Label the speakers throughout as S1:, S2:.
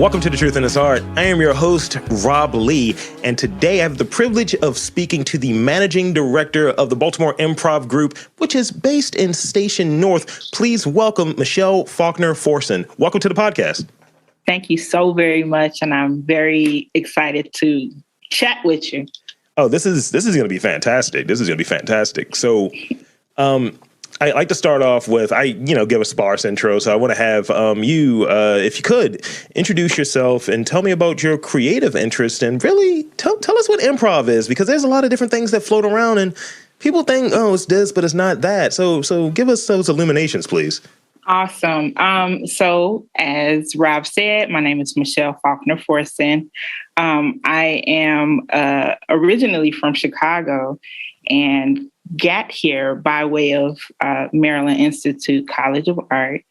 S1: Welcome to The Truth in His Heart. I am your host, Rob Lee, and today I have the privilege of speaking to the managing director of the Baltimore Improv Group, which is based in Station North. Please welcome Michelle Faulkner-Forson. Welcome to the podcast.
S2: Thank you so very much, and I'm very excited to chat with you.
S1: Oh, this is going to be fantastic. This is going to be fantastic. So, I like to start off with, give a sparse intro. So I want to have you, if you could, introduce yourself and tell me about your creative interest and really tell us what improv is, because there's a lot of different things that float around and people think, oh, it's this, but it's not that. So give us those illuminations, please.
S2: Awesome. So as Rob said, my name is Michelle Faulkner-Forson. I am originally from Chicago and got here by way of Maryland Institute College of Art.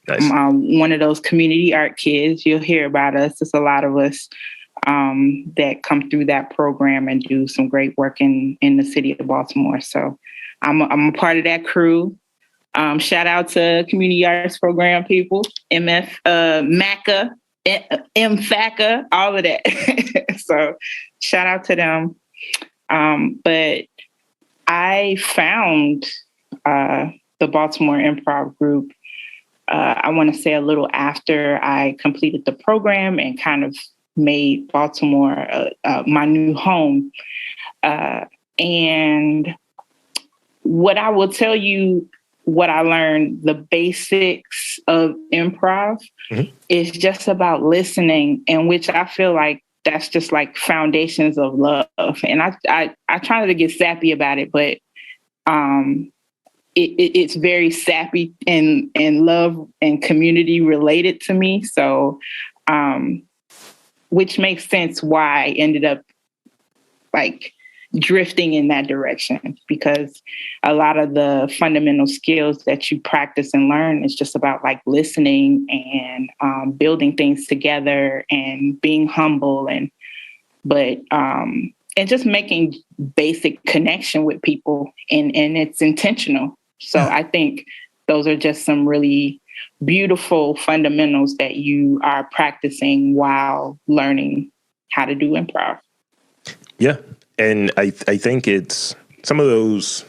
S1: Nice.
S2: One of those community art kids. You'll hear about us. There's a lot of us that come through that program and do some great work in the city of Baltimore. So I'm a part of that crew. Shout out to community arts program people, MF, MACA, MFACA, all of that. So shout out to them. But I found the Baltimore Improv Group, I want to say a little after I completed the program and kind of made Baltimore my new home. And what I will tell you, what I learned, the basics of improv is just about listening, in which I feel like that's just like foundations of love. And I try not to get sappy about it, but it's very sappy and love and community related to me. So, which makes sense why I ended up like drifting in that direction, because a lot of the fundamental skills that you practice and learn is just about like listening and building things together and being humble and just making basic connection with people, and it's intentional. So I think those are just some really beautiful fundamentals that you are practicing while learning how to do improv.
S1: Yeah. And I think it's some of those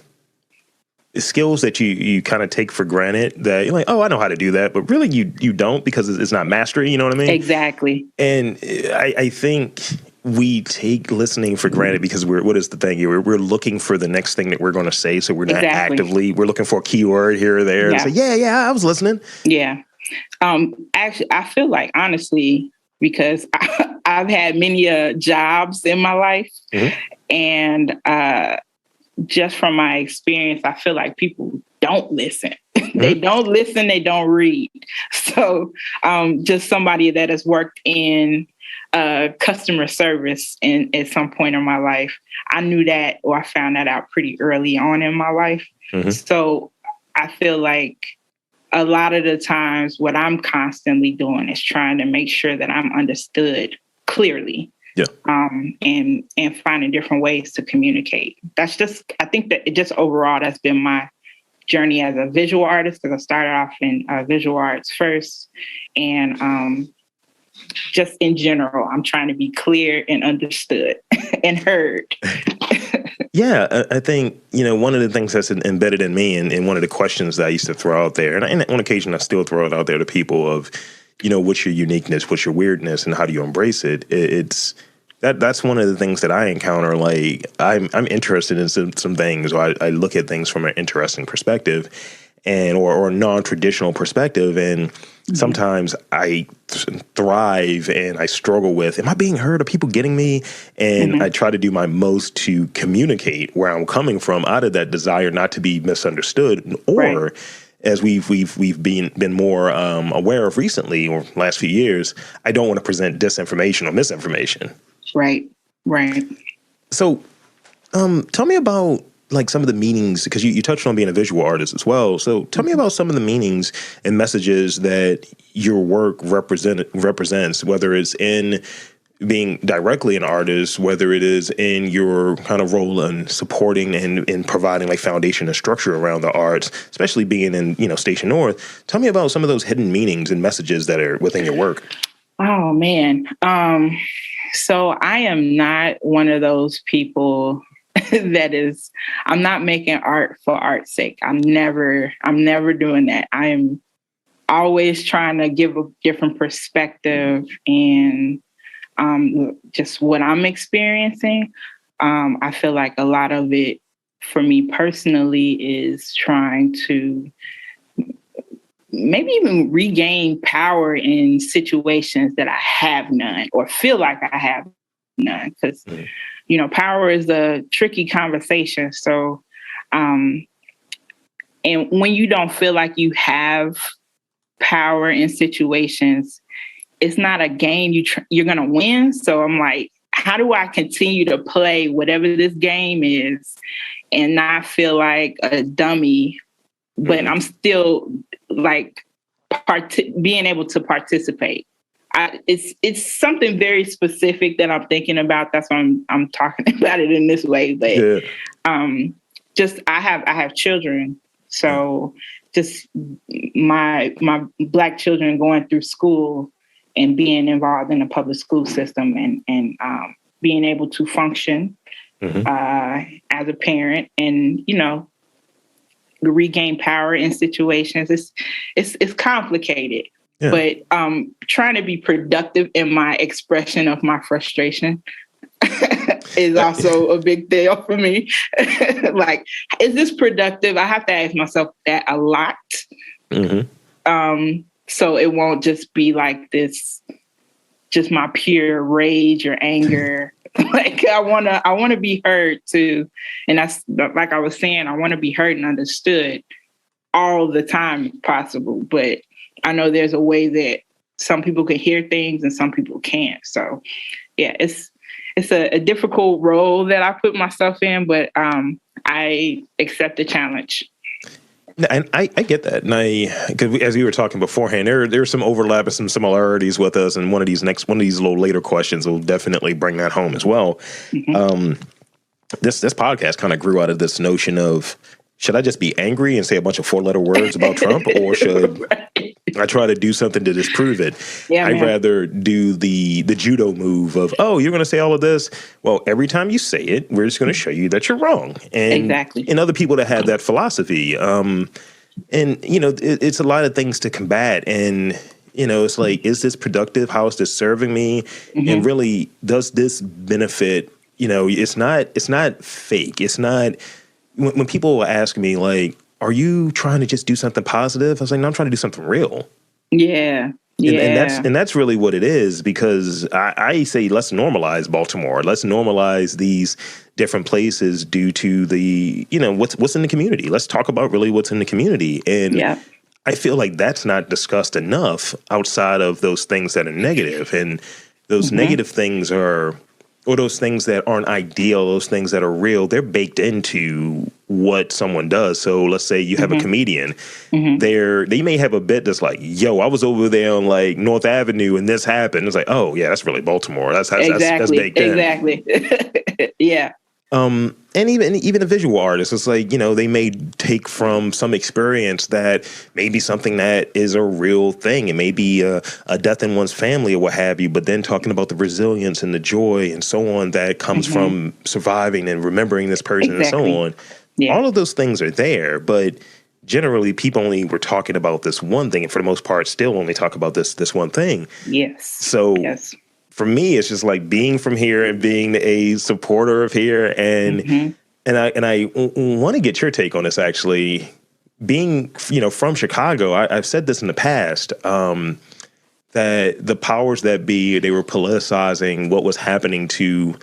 S1: skills that you kind of take for granted that you're like, oh, I know how to do that. But really, you don't, because it's not mastery. You know what I mean?
S2: Exactly.
S1: And I think we take listening for granted because what is the thing? We're looking for the next thing that we're going to say. So we're not we're looking for a keyword here or there.
S2: Yeah.
S1: And say, yeah, I was listening.
S2: Yeah. Actually, I feel like, honestly, because I've had many jobs in my life. Mm-hmm. And just from my experience, I feel like people don't listen. They don't listen. They don't read. So just somebody that has worked in customer service at some point in my life, I knew that, or I found that out pretty early on in my life. Mm-hmm. So I feel like a lot of the times what I'm constantly doing is trying to make sure that I'm understood clearly.
S1: Yeah.
S2: And finding different ways to communicate. That's just, I think that it just overall, that's been my journey as a visual artist, because I started off in visual arts first. And just in general, I'm trying to be clear and understood and heard.
S1: Yeah, I think, one of the things that's embedded in me and one of the questions that I used to throw out there, and on occasion I still throw it out there to people of, what's your uniqueness, what's your weirdness, and how do you embrace it? That's one of the things that I encounter. Like I'm interested in some things, or I look at things from an interesting perspective, and or non-traditional perspective, and sometimes I thrive and I struggle with, am I being heard? Are people getting me? And I try to do my most to communicate where I'm coming from out of that desire not to be misunderstood, or as we've been more aware of recently, or last few years, I don't want to present disinformation or misinformation.
S2: Right.
S1: So tell me about like some of the meanings, because you touched on being a visual artist as well. So tell me about some of the meanings and messages that your work represents, whether it's in being directly an artist, whether it is in your kind of role in supporting and in providing like foundation and structure around the arts, especially being in, Station North. Tell me about some of those hidden meanings and messages that are within your work.
S2: Oh man. So I am not one of those people I'm not making art for art's sake. I'm never doing that. I am always trying to give a different perspective and just what I'm experiencing. I feel like a lot of it for me personally is trying to maybe even regain power in situations that I have none or feel like I have none. Because, power is a tricky conversation. So, and when you don't feel like you have power in situations, it's not a game you're going to win. So I'm like, how do I continue to play whatever this game is and not feel like a dummy, but I'm still like being able to participate? It's something very specific that I'm thinking about. That's why I'm talking about it in this way. But just I have children, so just my Black children going through school and being involved in the public school system and being able to function as a parent and regain power in situations. It's complicated. Yeah. But trying to be productive in my expression of my frustration is also a big deal for me. Like, is this productive? I have to ask myself that a lot. So it won't just be like this, just my pure rage or anger. Like I wanna be heard too. And that's like I was saying, I want to be heard and understood all the time if possible. But I know there's a way that some people can hear things and some people can't. So yeah, it's a difficult role that I put myself in, but I accept the challenge.
S1: And I get that. And because as we were talking beforehand, there's some overlap and some similarities with us. And one of these little later questions will definitely bring that home as well. This podcast kind of grew out of this notion of, should I just be angry and say a bunch of 4-letter words about Trump, or should I try to do something to disprove it? Yeah, I'd rather do the judo move of, oh, you're going to say all of this? Well, every time you say it, we're just going to show you that you're wrong. And,
S2: exactly.
S1: And other people that have that philosophy. And, it's a lot of things to combat. And, it's like, is this productive? How is this serving me? And really, does this benefit? It's not fake. It's not... When people ask me, like, are you trying to just do something positive? I was like, no, I'm trying to do something real.
S2: Yeah.
S1: And that's really what it is, because I say, let's normalize Baltimore. Let's normalize these different places due to the, what's in the community. Let's talk about really what's in the community. And I feel like that's not discussed enough outside of those things that are negative. And those negative things or those things that aren't ideal, those things that are real, they're baked into what someone does. So let's say you have a comedian. They may have a bit that's like, yo, I was over there on like North Avenue and this happened. It's like, oh yeah, that's really Baltimore. That's baked in.
S2: Exactly. Yeah.
S1: And even a visual artist, it's like, they may take from some experience that may be something that is a real thing. It may be a death in one's family or what have you, but then talking about the resilience and the joy and so on that comes from surviving and remembering this person and so on. Yeah. All of those things are there, but generally people only were talking about this one thing, and for the most part still only talk about this one thing.
S2: Yes.
S1: So for me, it's just like being from here and being a supporter of here. And I want to get your take on this, actually. Being, from Chicago, I've said this in the past, that the powers that be, they were politicizing what was happening to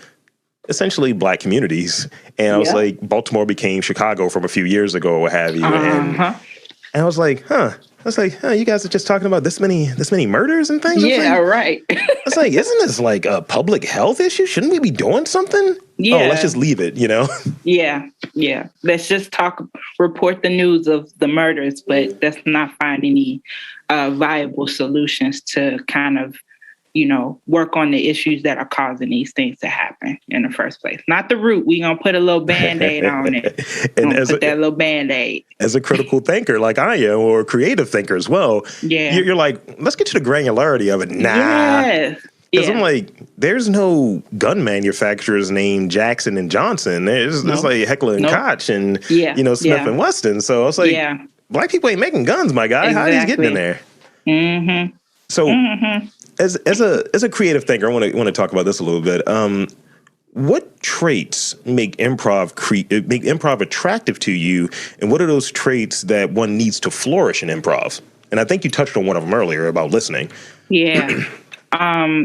S1: essentially Black communities. And I was like, Baltimore became Chicago from a few years ago or what have you. And I was like, you guys are just talking about this many murders and things?
S2: Yeah, right.
S1: It's like, isn't this like a public health issue? Shouldn't we be doing something? Yeah. Oh, let's just leave it,
S2: Yeah. Let's just report the news of the murders, but let's not find any viable solutions to kind of, work on the issues that are causing these things to happen in the first place. Not the root. We're going to put a little Band-Aid on it.
S1: And
S2: put that little Band-Aid.
S1: As a critical thinker like I am, or a creative thinker as well, you're like, let's get to the granularity of it. Nah.
S2: Yes.
S1: Because I'm like, there's no gun manufacturers named Jackson and Johnson. There's like Heckler and Koch and, Smith and Wesson. So I was like, Black people ain't making guns, my guy. Exactly. How are these getting in there?
S2: Mm-hmm.
S1: So as a creative thinker, I want to talk about this a little bit. What traits make improv attractive to you, and what are those traits that one needs to flourish in improv? And I think you touched on one of them earlier about listening.
S2: Yeah.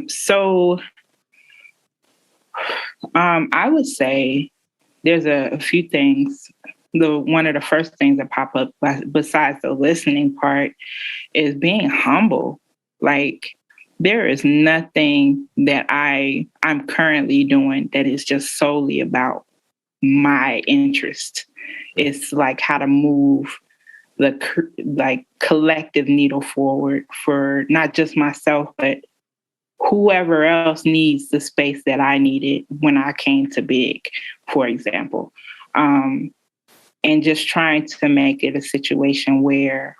S2: So I would say there's a few things. One of the first things that pop up besides the listening part is being humble. Like, there is nothing that I'm currently doing that is just solely about my interest. It's like how to move the collective needle forward for not just myself, but whoever else needs the space that I needed when I came to Big, for example. And just trying to make it a situation where,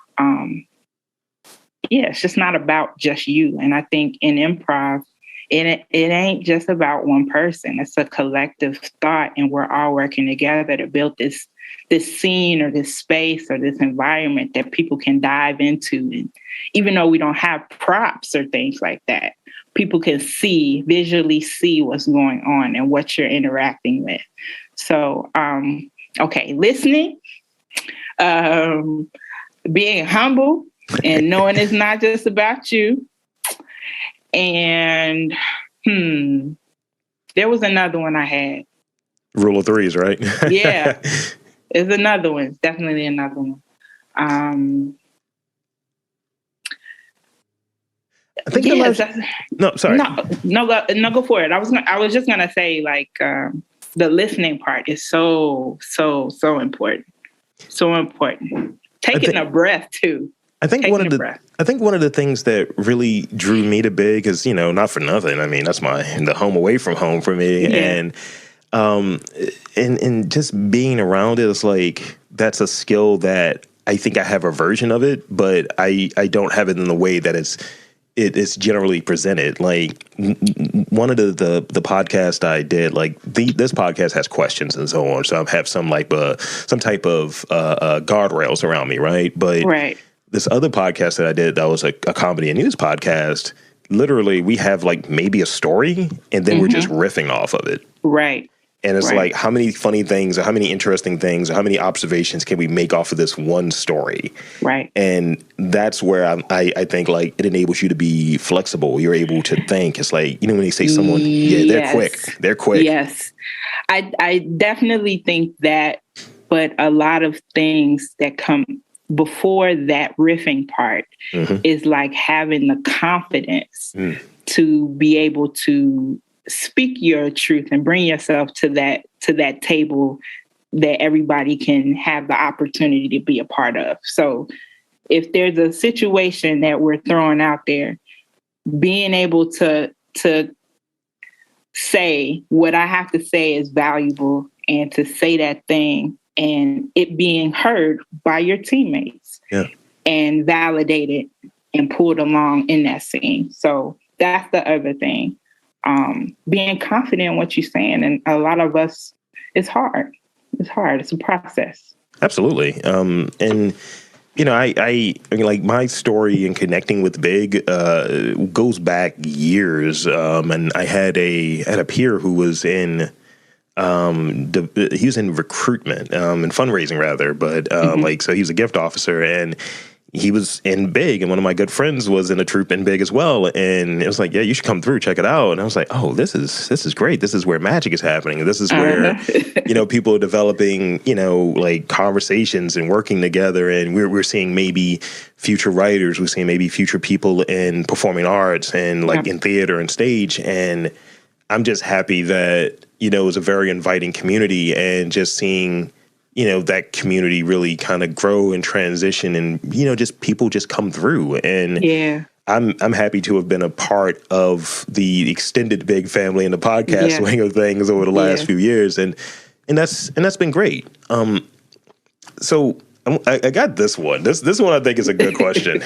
S2: it's just not about just you. And I think in improv, it ain't just about one person. It's a collective thought, and we're all working together to build this scene or this space or this environment that people can dive into. And even though we don't have props or things like that, people can visually see what's going on and what you're interacting with. So, listening, being humble, and knowing it's not just about you. And there was another one I had.
S1: Rule of threes, right?
S2: Yeah, it's another one. It's definitely another one. I think no, sorry. No, go for it. I was just gonna say, like, the listening part is so important. So important. Taking a breath too. I think one of the things that really drew me to Big is, not for nothing. I mean, that's the home away from home for me. Yeah. And just being around it is like, that's a skill that I think I have a version of it, but I don't have it in the way that it's generally presented. Like, one of the podcasts I did, like this podcast has questions and so on. So I have some type of guardrails around me. Right. But this other podcast that I did, that was a comedy and news podcast. Literally, we have like maybe a story, and then we're just riffing off of it. Right. And it's like, how many funny things or how many interesting things or how many observations can we make off of this one story? Right. And that's where I think, like, it enables you to be flexible. You're able to think. It's like, when they say someone, they're quick. They're quick. Yes. I definitely think that, but a lot of things that come before that riffing part is like having the confidence to be able to speak your truth and bring yourself to that table that everybody can have the opportunity to be a part of. So if there's a situation that we're throwing out there, being able to say what I have to say is valuable, and to say that thing and it being heard by your teammates and validated and pulled along in that scene. So that's the other thing. Being confident in what you're saying. And a lot of us, it's hard. It's hard. It's a process. Absolutely. And, I mean, like, my story in connecting with Big goes back years. And I had a peer who was in he was in recruitment and fundraising rather, but so he was a gift officer, and he was in Big, and one of my good friends was in a troupe in Big as well. And it was like, yeah, you should come through, check it out. And I was like, oh, this is great. This is where magic is happening. This is where, people are developing, like, conversations and working together. And we're seeing maybe future writers. We're seeing maybe future people in performing arts and like in theater and stage. And I'm just happy that, it was a very inviting community, and just seeing, that community really kind of grow and transition, and, just people just come through. And
S1: I'm happy to have been a part of the extended big family and the podcast wing of things over the last few years, and that's been great. So I got this one. This one I think is a good question.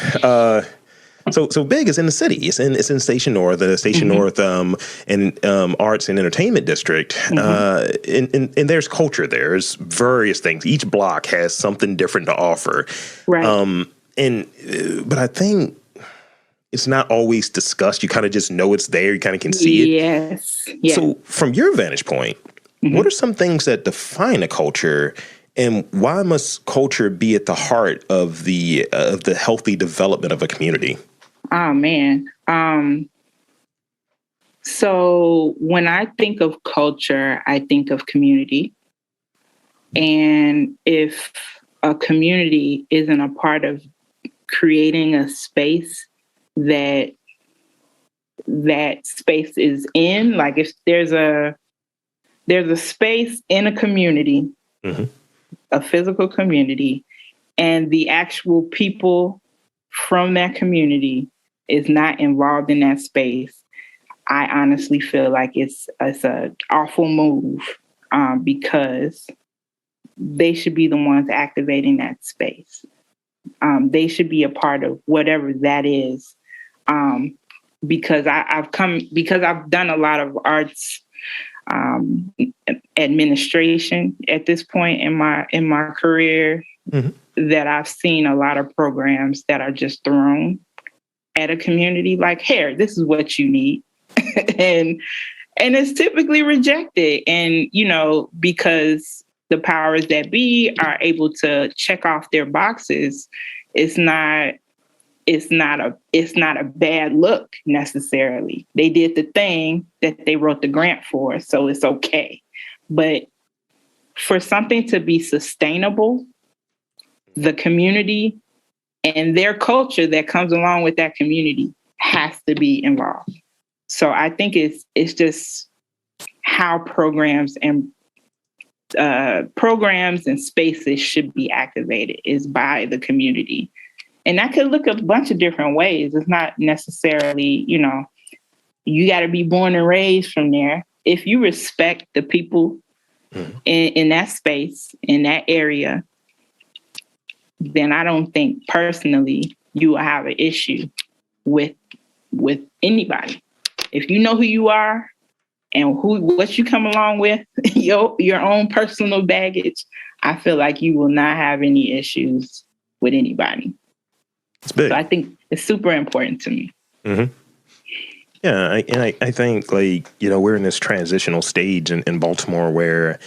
S1: So Big is in the city. It's in Station North, the Station North and Arts and Entertainment District. And there's culture there. There's various things. Each block has something different to offer.
S2: Right.
S1: But I think it's not always discussed. You kind of just know it's there. You kind of can see it.
S2: Yes.
S1: So from your vantage point, what are some things that define a culture? And why must culture be at the heart of the healthy development of a community?
S2: Oh, man. So when I think of culture, I think of community. And if a community isn't a part of creating a space that space is in, like if there's a space in a community, a physical community, and the actual people from that community is not involved in that space, I honestly feel like it's an awful move, because they should be the ones activating that space. They should be a part of whatever that is, because I've done a lot of arts administration at this point in my career, that I've seen a lot of programs that are just thrown at a community like, here, this is what you need. and it's typically rejected. And, because the powers that be are able to check off their boxes, it's not a bad look necessarily. They did the thing that they wrote the grant for, so it's okay. But for something to be sustainable, the community and their culture that comes along with that community has to be involved. So I think it's just how programs and spaces should be activated is by the community. And that could look a bunch of different ways. It's not necessarily, you got to be born and raised from there. If you respect the people in that space, in that area, then I don't think personally you will have an issue with anybody. If you know who you are and what you come along with, your own personal baggage, I feel like you will not have any issues with anybody.
S1: It's big.
S2: So I think it's super important to me.
S1: Yeah, I think we're in this transitional stage in Baltimore where,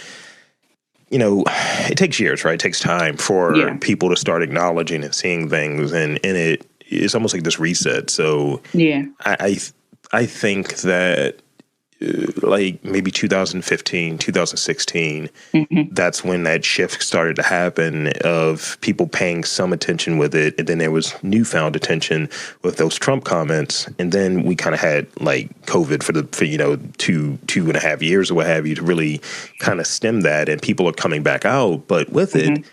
S1: it takes years, right? It takes time for people to start acknowledging and seeing things, and it's almost like this reset. So I think that maybe 2015, 2016, that's when that shift started to happen of people paying some attention with it. And then there was newfound attention with those Trump comments. And then we kind of had COVID for 2.5 years or what have you to really kind of stem that. And people are coming back out. But with it,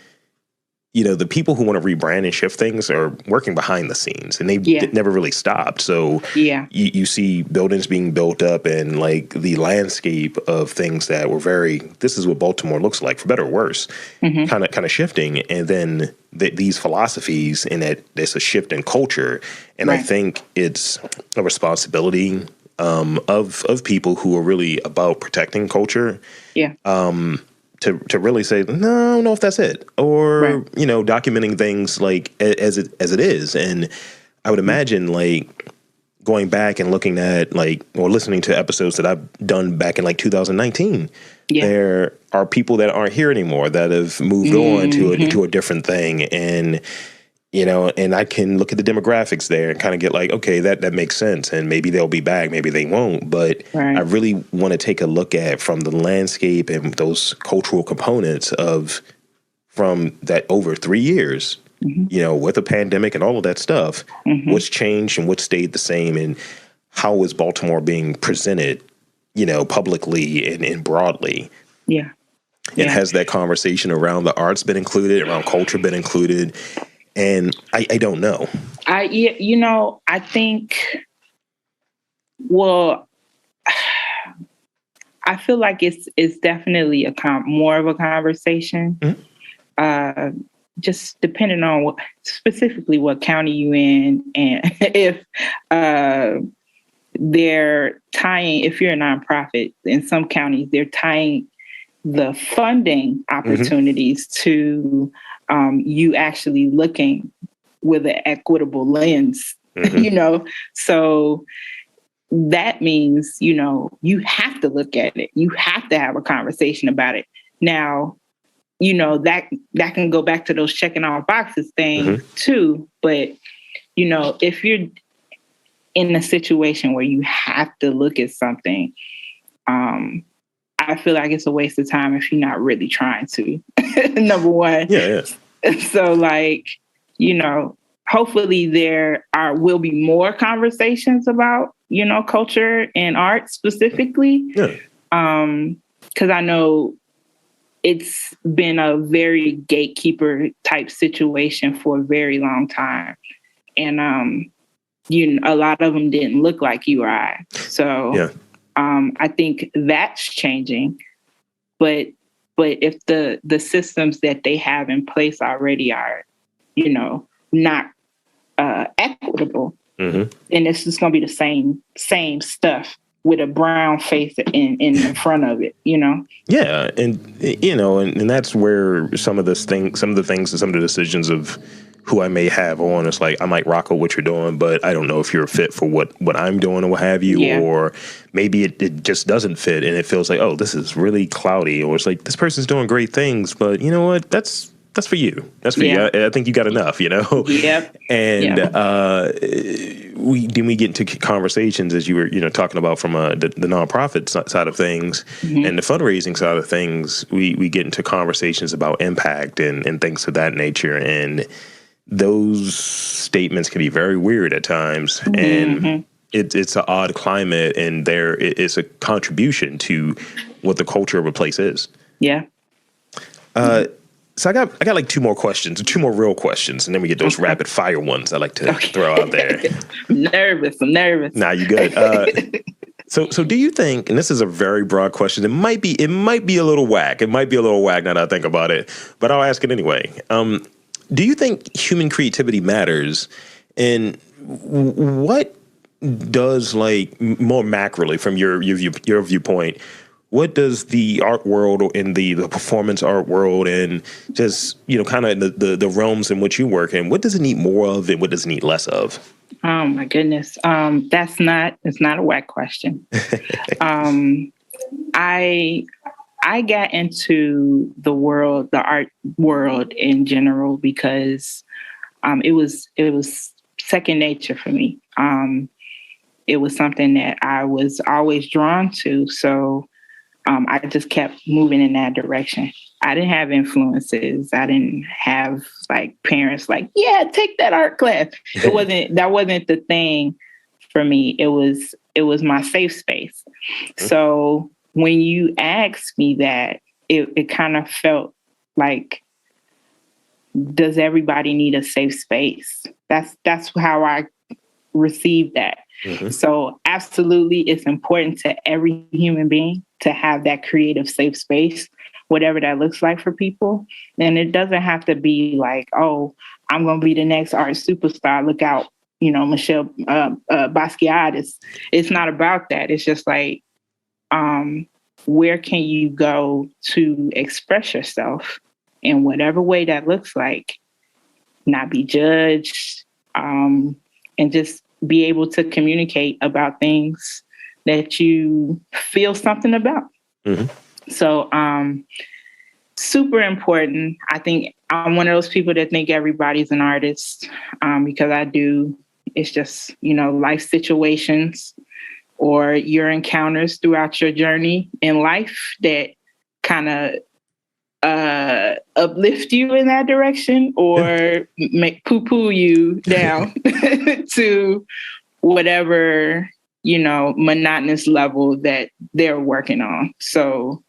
S1: the people who want to rebrand and shift things are working behind the scenes, and they never really stopped. So you see buildings being built up and the landscape of things that were this is what Baltimore looks like, for better or worse, kind of shifting. And then these philosophies, and that there's a shift in culture. And I think it's a responsibility of people who are really about protecting culture. To really say, no, I don't know if that's it. Or, documenting things as it is. And I would imagine going back and looking at or listening to episodes that I've done back in 2019, there are people that aren't here anymore that have moved on to a different thing. And, and I can look at the demographics there and kind of get okay, that makes sense. And maybe they'll be back, maybe they won't. But I really want to take a look at from the landscape and those cultural components from that over 3 years, with a pandemic and all of that stuff, what's changed and what stayed the same, and how is Baltimore being presented, publicly and broadly. And has that conversation around the arts been included, around culture been included? And I don't know.
S2: I think, well, I feel like it's definitely more of a conversation. Mm-hmm. Just depending on specifically what county you in, and if they're tying, if you're a nonprofit, in some counties they're tying the funding opportunities to you actually looking with an equitable lens, so that means, you have to look at it. You have to have a conversation about it. Now, that can go back to those checking off boxes thing too. But, if you're in a situation where you have to look at something, I feel like it's a waste of time if you're not really trying to, number one.
S1: Yeah.
S2: So hopefully there will be more conversations about, culture and art specifically. Yeah. 'Cause I know it's been a very gatekeeper type situation for a very long time. And, a lot of them didn't look like you or I. So, yeah. I think that's changing, but if the systems that they have in place already are, not equitable, then it's just going to be the same stuff with a brown face in front of it,
S1: Yeah, and that's where some of the things and some of the decisions of who I may have on, it's like I might rock with what you're doing, but I don't know if you're fit for what I'm doing or what have you, or maybe it just doesn't fit and it feels like, oh, this is really cloudy, or it's like this person's doing great things, but you know what, that's for you. That's for you. I think you got enough,
S2: Yep.
S1: And we get into conversations, as you were, talking about from the nonprofit side of things and the fundraising side of things. We get into conversations about impact and things of that nature, and those statements can be very weird at times, and it's an odd climate, and it's a contribution to what the culture of a place is.
S2: Yeah.
S1: So I got like two more real questions, and then we get those rapid fire ones I like to throw out there.
S2: I'm nervous.
S1: Nah, you good. So do you think, and this is a very broad question, it might be a little whack. It might be a little whack now that I think about it, but I'll ask it anyway. Do you think human creativity matters? And what does, like, more macroly from your viewpoint, what does the art world and the performance art world and just, kind of the realms in which you work in, what does it need more of and what does it need less of?
S2: Oh my goodness. It's not a whack question. I got into the art world in general because it was second nature for me. It was something that I was always drawn to. So I just kept moving in that direction. I didn't have influences. I didn't have like parents like, yeah, take that art class. That wasn't the thing for me. It was my safe space. So when you asked me that, it kind of felt like, does everybody need a safe space? That's how I received that. So absolutely, it's important to every human being to have that creative safe space, whatever that looks like for people. And it doesn't have to be like, oh, I'm going to be the next art superstar. Look out, Michelle Basquiat. It's not about that. It's just like, where can you go to express yourself in whatever way that looks like, not be judged, and just be able to communicate about things that you feel something about. So, super important. I think I'm one of those people that think everybody's an artist, because I do. It's just, life situations or your encounters throughout your journey in life that kind of uplift you in that direction or make poo-poo you down to whatever, monotonous level that they're working on. So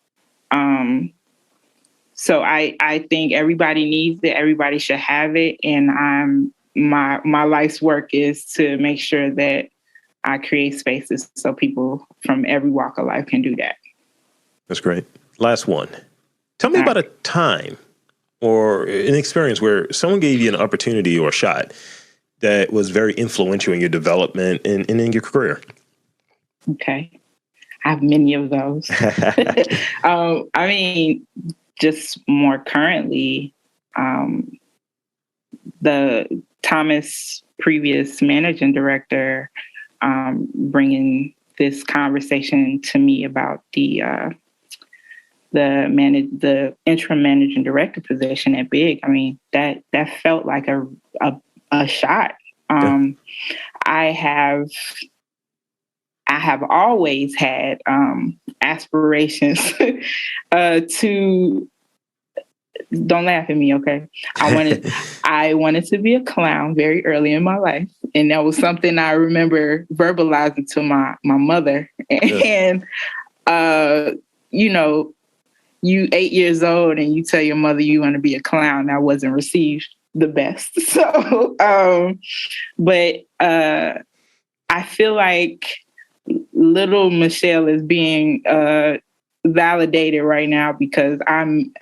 S2: So I think everybody needs it. Everybody should have it. And my life's work is to make sure that I create spaces so people from every walk of life can do that.
S1: That's great. Last one. Tell me about a time or an experience where someone gave you an opportunity or a shot that was very influential in your development and in your career.
S2: Okay. I have many of those. I mean, just more currently, the Thomas, previous managing director, bringing this conversation to me about the interim managing director position at Big. I mean, that felt like a shot. I have always had aspirations to. Don't laugh at me, okay? I wanted to be a clown very early in my life, and that was something I remember verbalizing to my mother. And you 8 years old and you tell your mother you want to be a clown. That wasn't received the best. So, but I feel like little Michelle is being validated right now because I'm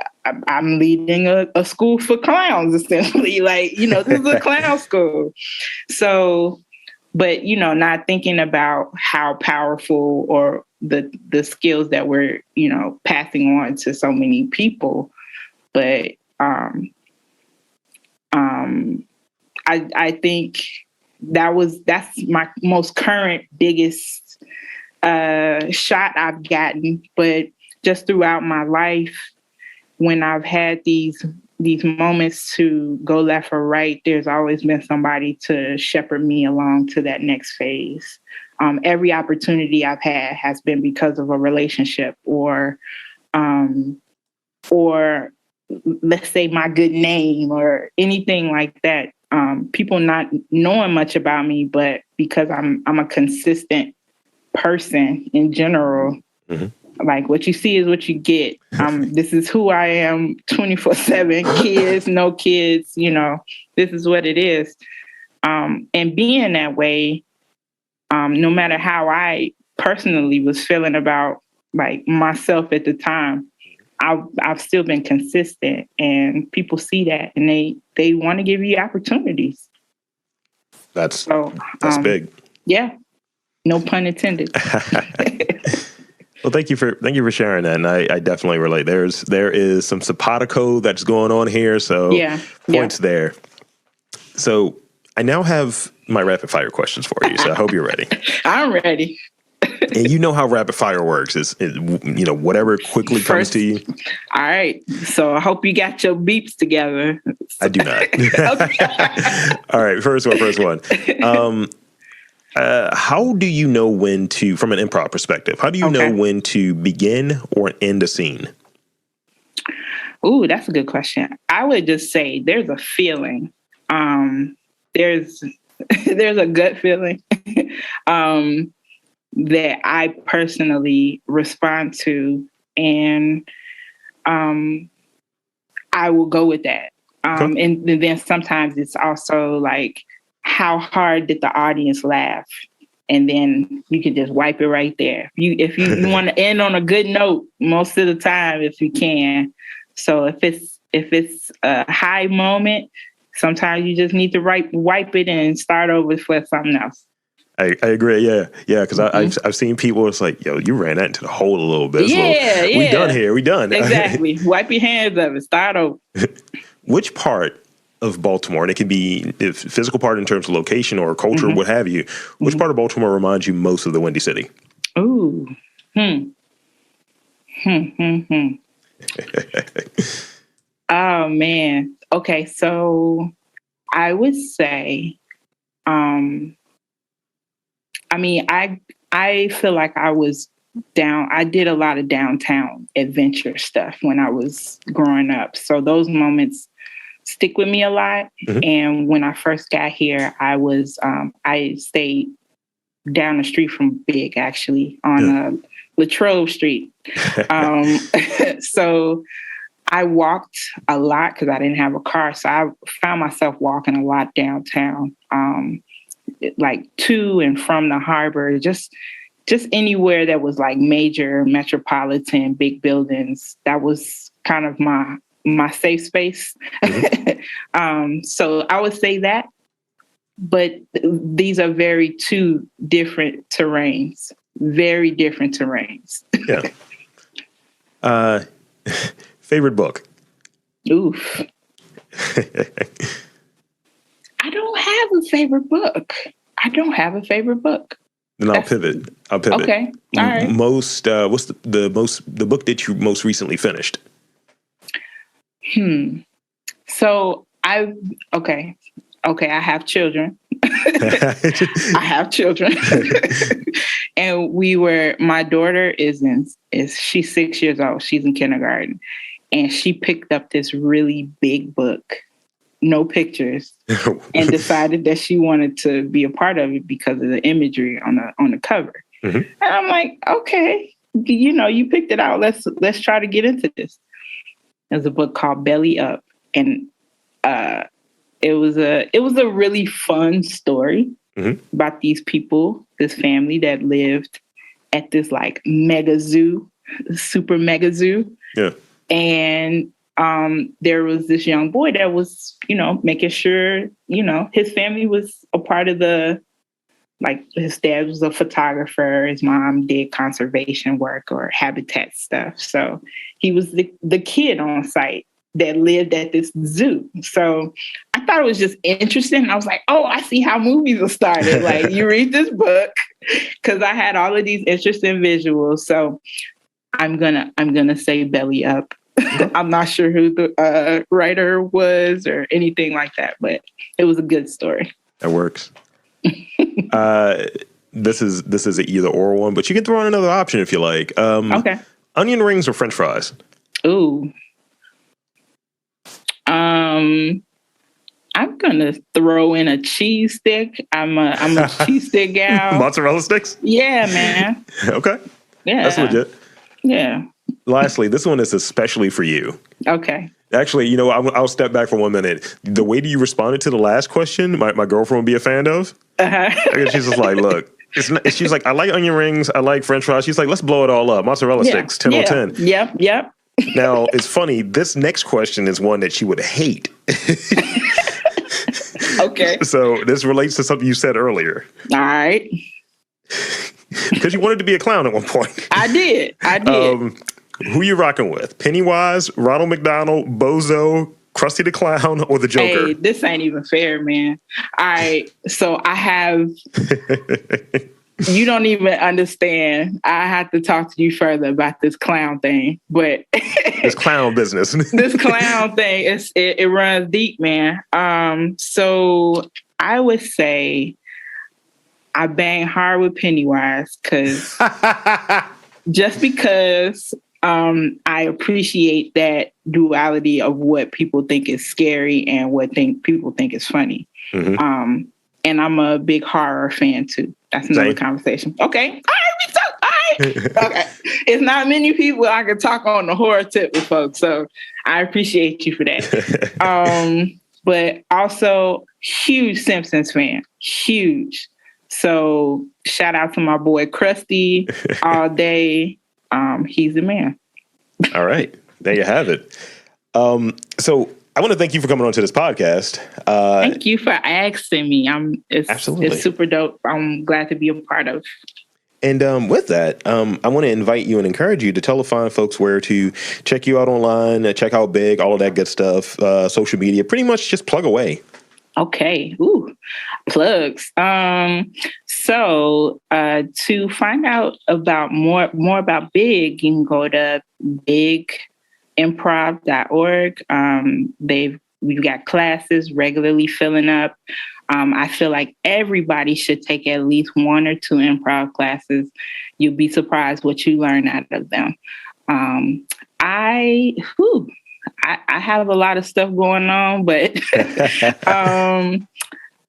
S2: leading a school for clowns, essentially. Like, this is a clown school. So, but, not thinking about how powerful or the skills that we're, passing on to so many people. But I think that's my most current biggest shot I've gotten. But just throughout my life, when I've had these moments to go left or right, there's always been somebody to shepherd me along to that next phase. Every opportunity I've had has been because of a relationship or let's say my good name or anything like that. People not knowing much about me, but because I'm a consistent person in general. Mm-hmm. Like what you see is what you get. This is who I am 24/7, kids, no kids, this is what it is. And being that way, no matter how I personally was feeling about like myself at the time, I've still been consistent, and people see that and they want to give you opportunities.
S1: That's big.
S2: Yeah. No pun intended.
S1: Well, thank you for sharing that, and I definitely relate. There is some simpatico that's going on here, so points there. So I now have my rapid fire questions for you. So I hope you're ready.
S2: I'm ready.
S1: And you know how rapid fire works is whatever quickly comes to you.
S2: All right. So I hope you got your beeps together.
S1: I do not. All right. First one. How do you know when to, from an improv perspective, how do you know when to begin or end a scene?
S2: Ooh, that's a good question. I would just say there's a feeling. There's a gut feeling that I personally respond to, and I will go with that. And then sometimes it's also like, how hard did the audience laugh? And then you can just wipe it right there. If you want to end on a good note, most of the time, if you can. So if it's a high moment, sometimes you just need to wipe it and start over for something else.
S1: I agree. Yeah. Because I've seen people. It's like, yo, you ran that into the hole a little bit. We done here. We done.
S2: Exactly. Wipe your hands of it. Start over.
S1: Which part of Baltimore, and it can be the physical part in terms of location or culture, what have you, which part of Baltimore reminds you most of the Windy City?
S2: Ooh. Oh, man. Okay, so I would say, I feel like I did a lot of downtown adventure stuff when I was growing up. So those moments stick with me a lot. Mm-hmm. And when I first got here, I stayed down the street from Big, actually, on Latrobe Street. So I walked a lot because I didn't have a car. So I found myself walking a lot downtown, like to and from the harbor, just anywhere that was like major metropolitan big buildings. That was kind of my safe space.
S1: Mm-hmm.
S2: So I would say that, but these are two different terrains, very different terrains.
S1: Yeah. Favorite book?
S2: Oof. I don't have a favorite book.
S1: Then I'll pivot.
S2: Okay. All right.
S1: What's the book that you most recently finished?
S2: So I have children. And my daughter she's 6 years old. She's in kindergarten, and she picked up this really big book, no pictures, and decided that she wanted to be a part of it because of the imagery on the cover. Mm-hmm. And I'm like, okay, you picked it out. Let's try to get into this. There's a book called Belly Up, and it was a really fun story about these people, this family that lived at this like mega zoo, super mega zoo.
S1: Yeah.
S2: And there was this young boy that was, making sure, his family was a part of his dad was a photographer. His mom did conservation work or habitat stuff. So he was the kid on site that lived at this zoo. So I thought it was just interesting. I was like, oh, I see how movies are started. Like, you read this book, because I had all of these interesting visuals. So I'm gonna say Belly Up. I'm not sure who the writer was or anything like that, but it was a good story.
S1: That works. This is an either or one, but you can throw in another option if you like.
S2: Okay.
S1: Onion rings or French fries?
S2: Ooh. I'm gonna throw in a cheese stick. I'm a cheese stick gal.
S1: Mozzarella sticks?
S2: Yeah, man.
S1: Okay.
S2: Yeah.
S1: That's legit.
S2: Yeah.
S1: Lastly, this one is especially for you.
S2: Okay.
S1: Actually, I'll step back for 1 minute. The way that you responded to the last question, my girlfriend would be a fan of. She's just like, look, she's like, I like onion rings. I like French fries. She's like, let's blow it all up. Mozzarella sticks, 10 on 10.
S2: Yep.
S1: Now, it's funny. This next question is one that she would hate.
S2: Okay.
S1: So this relates to something you said earlier.
S2: All right.
S1: Because you wanted to be a clown at one point.
S2: I did.
S1: Who you rocking with? Pennywise, Ronald McDonald, Bozo, Krusty the Clown, or the Joker?
S2: Hey, this ain't even fair, man. All right. So I have... You don't even understand. I have to talk to you further about this clown thing, but
S1: this clown business,
S2: this clown thing, it runs deep, man. So I would say I bang hard with Pennywise because I appreciate that duality of what people think is scary and what people think is funny. Mm-hmm. And I'm a big horror fan too. That's another conversation. Okay. All right. Okay. It's not many people I can talk on the horror tip with folks. So I appreciate you for that. But also huge Simpsons fan. Huge. So shout out to my boy Krusty all day. He's the man.
S1: All right. There you have it. So I want to thank you for coming on to this podcast.
S2: Thank you for asking me.
S1: Absolutely.
S2: It's super dope. I'm glad to be a part of.
S1: And with that, I want to invite you and encourage you to tell the fine folks where to check you out online, check out Big, all of that good stuff, social media, pretty much just plug away.
S2: Okay. Ooh, plugs. So to find out about more about Big, you can go to bigimprov.org. We've got classes regularly filling up. I feel like everybody should take at least 1 or 2 improv classes. You'll be surprised what you learn out of them. I have a lot of stuff going on, but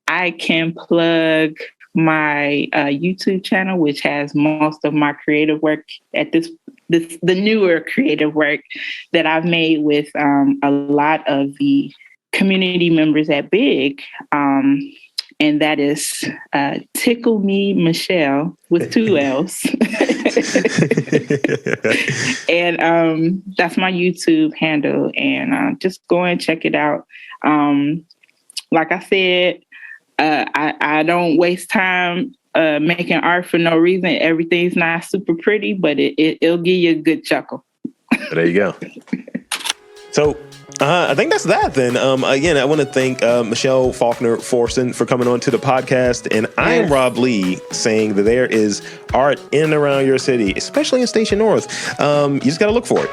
S2: I can plug my YouTube channel, which has most of my creative work at this the newer creative work that I've made with a lot of the community members at Big. And that is Tickle Me Michelle with 2 L's. And that's my YouTube handle. And just go and check it out. Like I said, I don't waste time making art for no reason. Everything's not super pretty, but it'll give you a good chuckle.
S1: There you go. So I think that's that then. Again, I want to thank Michelle Faulkner-Forson for coming on to the podcast. And I am Rob Lee, saying that there is art in and around your city, especially in Station North. You just got to look for it.